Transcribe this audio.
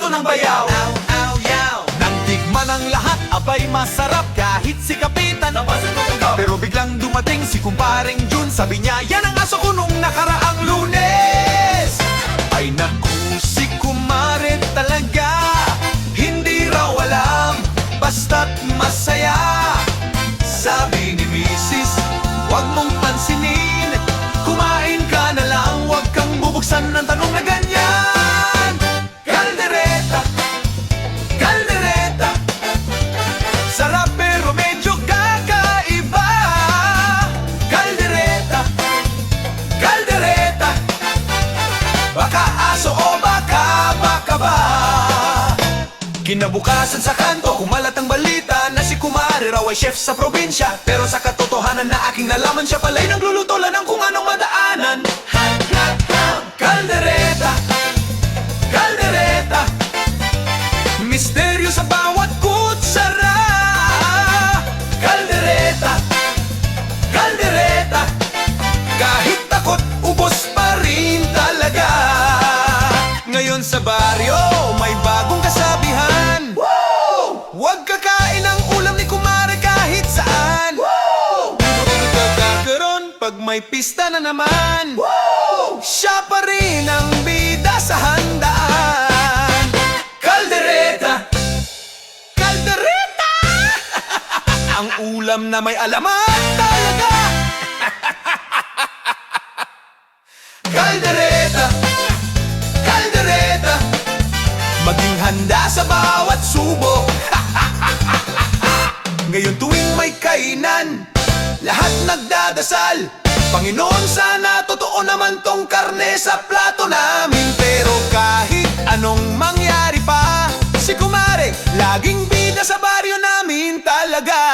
prito ng bayaw. Aw, aw, yaw. Nang tikman ang lahat, abay masarap kahit si Kapitan. Pero biglang dumating si kumparing Jun. Sabi niya, yan ang aso ko nung nakaraang Lunes. Ay naku, si kumare talaga, hindi raw alam, basta't masaya. Sabi ni Mrs., huwag mong pansinin, kumain ka na lang, huwag kang bubuksan ng tanong na ganyan. Kaldereta, kaldereta, sarap pero medyo kakaiba. Kaldereta, kaldereta, baka aso o baka ba. Kinabukasan sa kanto, kumalat ang balita na si kumare raw ay chef sa probinsya. Pero sa katotohanan na aking nalaman, siya pala'y nagluluto lang ng kung anong madaanan. Kaldereta, kaldereta, misteryo sa bawat kutsara. Kaldereta, kaldereta, kahit takot, ubos pa rin talaga. Ngayon sa baryo, may bagong kasabihan. Huwag kakain ang ulam ni kumare kahit saan. Kakaroon pag may pista na naman. Siya pa rin ang bida sa handaan. Kaldereta, kaldereta, ang ulam na may alamat talaga. Kaldereta, kaldereta, maging handa sa bawat subok. Ngayon tuwing may kainan, lahat nagdadasal, Panginoon, sana totoo naman tong karne sa plato namin. Pero kahit anong mangyari pa, si kumare laging bida sa baryo namin talaga.